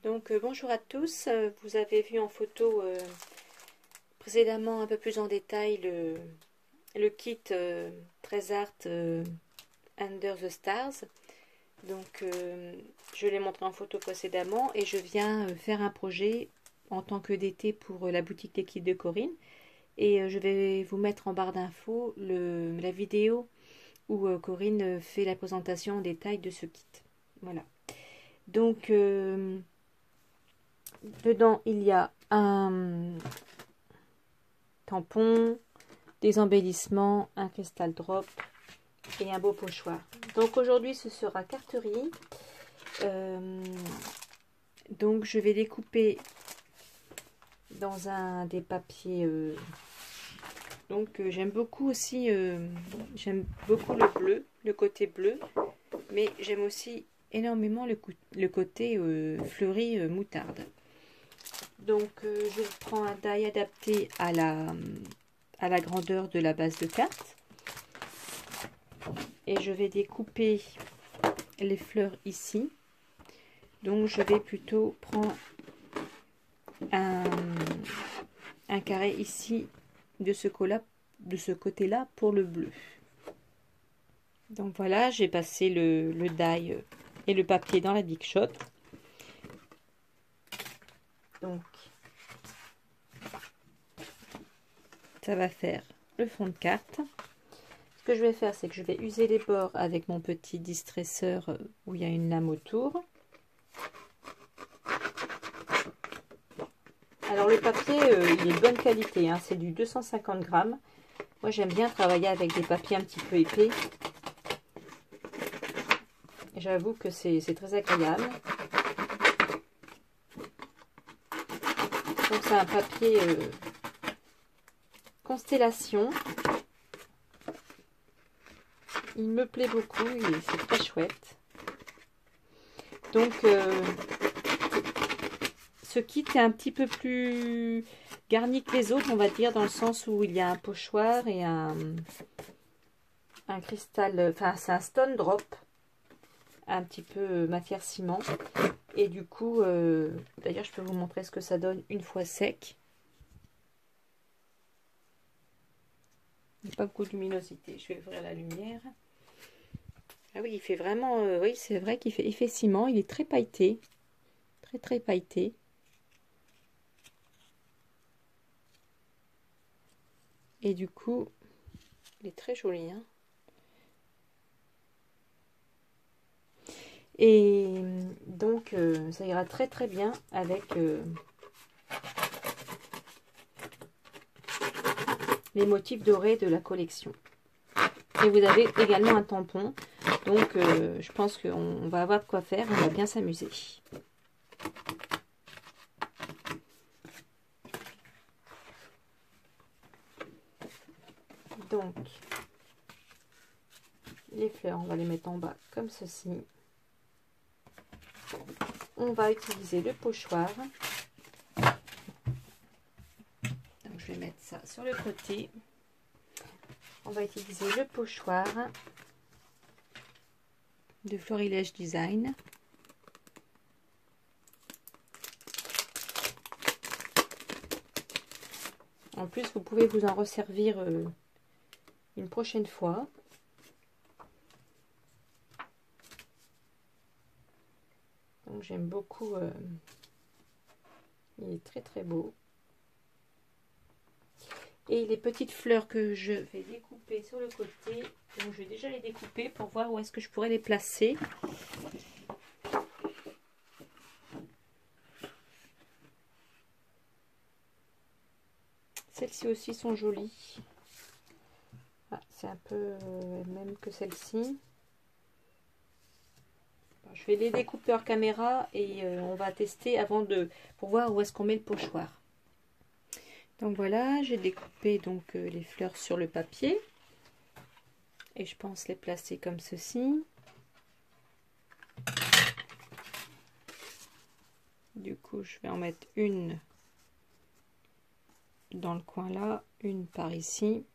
Donc bonjour à tous, vous avez vu en photo précédemment un peu plus en détail le kit 13 Art Under the Stars. Donc je l'ai montré en photo précédemment et je viens faire un projet en tant que DT pour la boutique des kits de Corinne. Et je vais vous mettre en barre d'infos la vidéo où Corinne fait la présentation en détail de ce kit. Voilà. Donc dedans, il y a un tampon, des embellissements, un cristal drop et un beau pochoir. Donc aujourd'hui, ce sera carterie. Donc je vais découper dans des papiers. J'aime beaucoup aussi, j'aime beaucoup le bleu, le côté bleu, mais j'aime aussi énormément le côté fleuri moutarde. Donc je prends un die adapté à la grandeur de la base de carte et je vais découper les fleurs ici. Donc je vais plutôt prendre un carré ici de ce côté-là pour le bleu. Donc voilà, j'ai passé le die et le papier dans la Big Shot. Donc ça va faire le fond de carte. Ce que je vais faire, c'est que je vais user les bords avec mon petit distresseur où il y a une lame autour. Alors le papier, il est de bonne qualité, hein, c'est du 250 grammes. Moi j'aime bien travailler avec des papiers un petit peu épais. J'avoue que c'est très agréable. Donc c'est un papier Constellation. Il me plaît beaucoup, c'est très chouette. Donc ce kit est un petit peu plus garni que les autres, on va dire, dans le sens où il y a un pochoir et un cristal, enfin c'est un stone drop, un petit peu matière ciment. Et du coup, d'ailleurs je peux vous montrer ce que ça donne une fois sec. Il n'y a pas beaucoup de luminosité, je vais ouvrir la lumière. Ah oui, il fait vraiment, oui c'est vrai qu'il fait effet ciment, il est très pailleté, très pailleté. Et du coup, il est très joli, hein. Et donc, ça ira très bien avec les motifs dorés de la collection. Et vous avez également un tampon. Donc, je pense qu'on va avoir de quoi faire. On va bien s'amuser. Donc, les fleurs, on va les mettre en bas comme ceci. On va utiliser le pochoir. Donc, je vais mettre ça sur le côté. On va utiliser le pochoir de Florilège Design. En plus, vous pouvez vous en resservir une prochaine fois. Donc j'aime beaucoup. Il est très beau. Et les petites fleurs que je vais découper sur le côté, donc je vais déjà les découper pour voir où est-ce que je pourrais les placer. Celles-ci aussi sont jolies. Ah, c'est un peu même que celle-ci. Je vais les découper hors caméra et on va tester pour voir où est-ce qu'on met le pochoir. Donc voilà, j'ai découpé donc les fleurs sur le papier et je pense les placer comme ceci. Du coup, je vais en mettre une dans le coin là, une par ici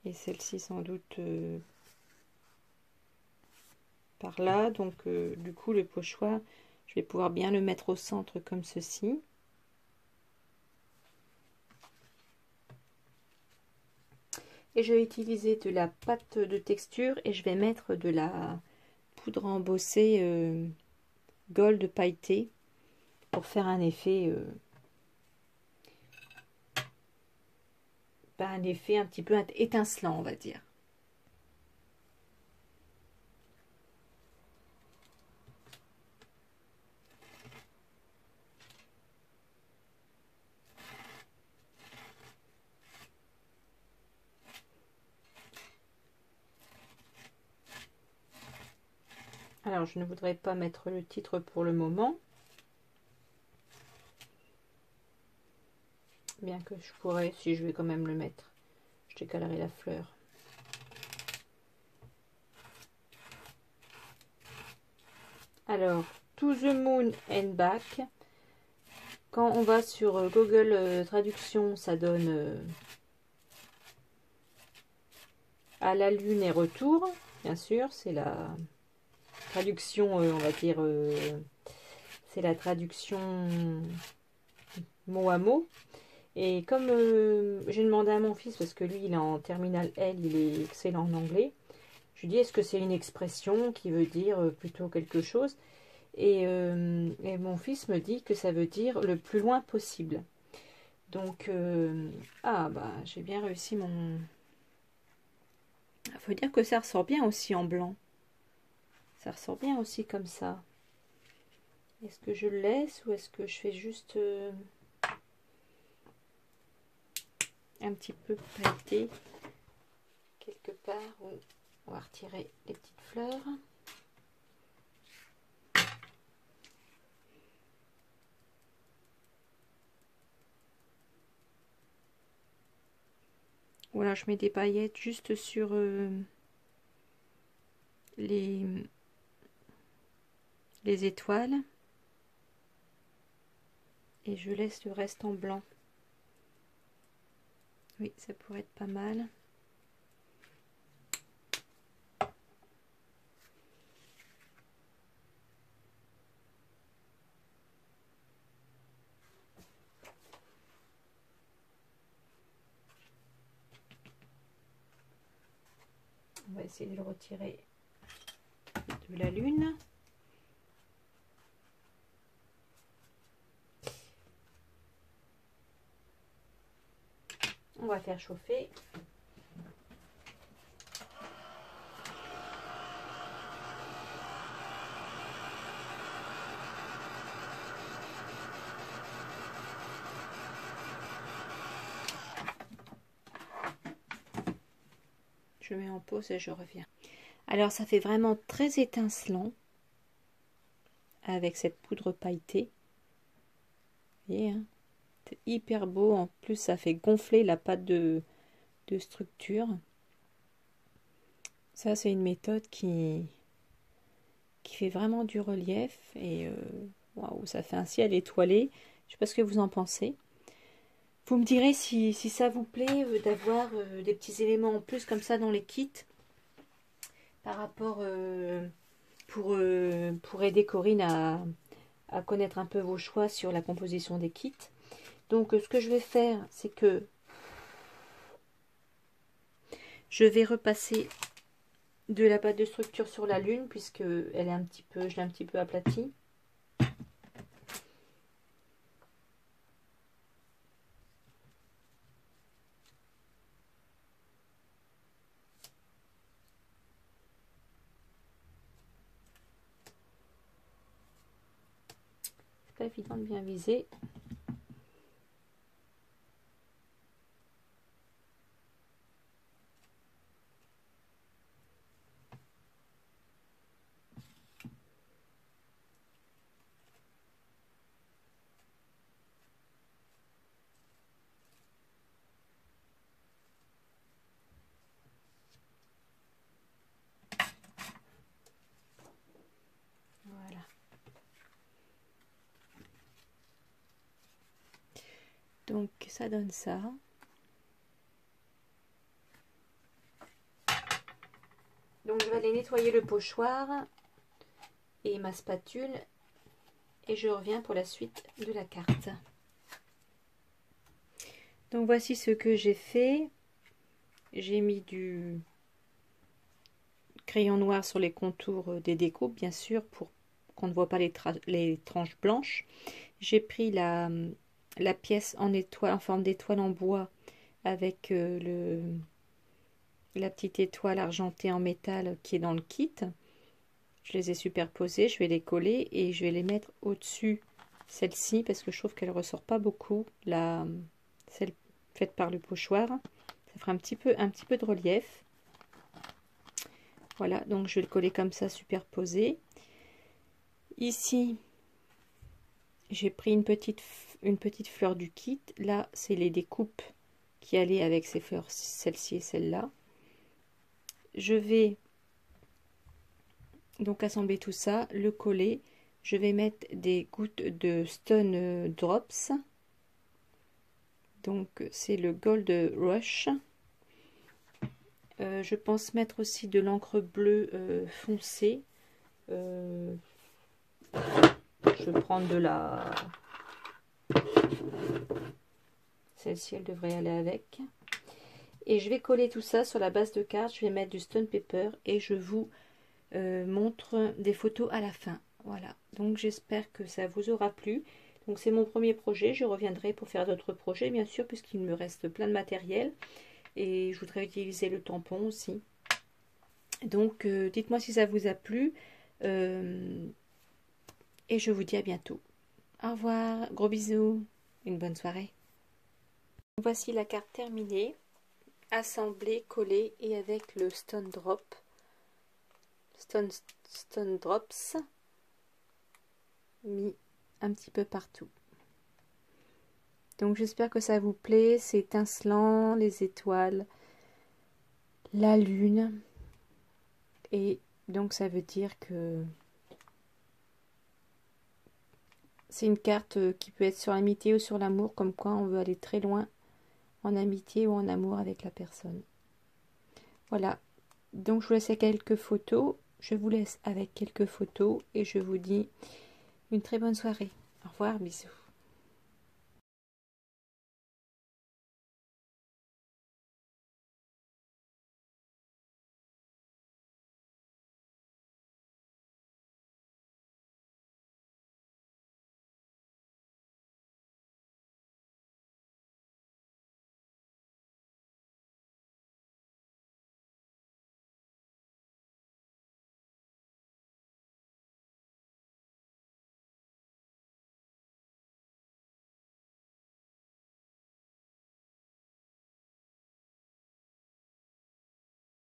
et celle-ci sans doute par là. Donc du coup, le pochoir, Je vais pouvoir bien le mettre au centre comme ceci. Et je vais utiliser de la pâte de texture et je vais mettre de la poudre embossée gold pailleté pour faire un effet, un effet un petit peu étincelant, on va dire. Alors, je ne voudrais pas mettre le titre pour le moment. Bien que je pourrais, si je vais quand même le mettre. Je décalerai la fleur. Alors, To the Moon and Back. Quand on va sur Google Traduction, ça donne à la lune et retour. Bien sûr, c'est la traduction, on va dire, c'est la traduction mot à mot. Et comme j'ai demandé à mon fils, parce que lui, il est en terminale L, il est excellent en anglais, je lui dis, est-ce que c'est une expression qui veut dire plutôt quelque chose ? Et mon fils me dit que ça veut dire le plus loin possible. Donc, j'ai bien réussi mon... Il faut dire que ça ressort bien aussi en blanc. Ça ressort bien aussi comme ça. Est-ce que je le laisse ou est-ce que je fais juste un petit peu pailleté quelque part où on va retirer les petites fleurs. Voilà, je mets des paillettes juste sur les étoiles. Et je laisse le reste en blanc. Oui, ça pourrait être pas mal. On va essayer de le retirer de la lune. On va faire chauffer. Je mets en pause et je reviens. Alors ça fait vraiment très étincelant avec cette poudre pailletée. Vous voyez, hein, c'est hyper beau. En plus, ça fait gonfler la pâte de structure. Ça, c'est une méthode qui fait vraiment du relief. Et waouh, ça fait un ciel étoilé. Je ne sais pas ce que vous en pensez. Vous me direz si ça vous plaît d'avoir des petits éléments en plus comme ça dans les kits. Par rapport pour aider Corinne à connaître un peu vos choix sur la composition des kits. Donc ce que je vais faire, c'est que je vais repasser de la pâte de structure sur la lune puisque elle est je l'ai un petit peu aplatie. C'est pas évident de bien viser. Voilà. Donc ça donne ça. Donc je vais aller nettoyer le pochoir et ma spatule et je reviens pour la suite de la carte. Donc voici ce que j'ai fait. J'ai mis du crayon noir sur les contours des découpes, bien sûr, pour qu'on ne voit pas les tranches blanches. J'ai pris la pièce en étoile, en forme d'étoile en bois, avec la petite étoile argentée en métal qui est dans le kit. Je les ai superposées, je vais les coller et je vais les mettre au-dessus celle-ci parce que je trouve qu'elle ressort pas beaucoup, celle faite par le pochoir. Ça fera un petit peu de relief. Voilà, donc je vais le coller comme ça, superposé. Ici, j'ai pris une petite fleur du kit. Là, c'est les découpes qui allaient avec ces fleurs, celle-ci et celle-là. Je vais donc assembler tout ça, le coller. Je vais mettre des gouttes de Stone Drops. Donc c'est le Gold Rush. Je pense mettre aussi de l'encre bleue foncée. Je vais prendre de la... Celle-ci, elle devrait aller avec. Et je vais coller tout ça sur la base de carte. Je vais mettre du Stone Paper et je vous montre des photos à la fin. Voilà, donc j'espère que ça vous aura plu. Donc c'est mon premier projet, je reviendrai pour faire d'autres projets bien sûr puisqu'il me reste plein de matériel et je voudrais utiliser le tampon aussi. Donc dites-moi si ça vous a plu et je vous dis à bientôt. Au revoir, gros bisous, une bonne soirée. Voici la carte terminée, assemblée, collée et avec le Stone Drops mis un petit peu partout. Donc j'espère que ça vous plaît, c'est étincelant, les étoiles, la lune, et donc ça veut dire que c'est une carte qui peut être sur l'amitié ou sur l'amour, comme quoi on veut aller très loin en amitié ou en amour avec la personne. Voilà, donc je vous laisse avec quelques photos, je vous laisse avec quelques photos et je vous dis une très bonne soirée. Au revoir, bisous.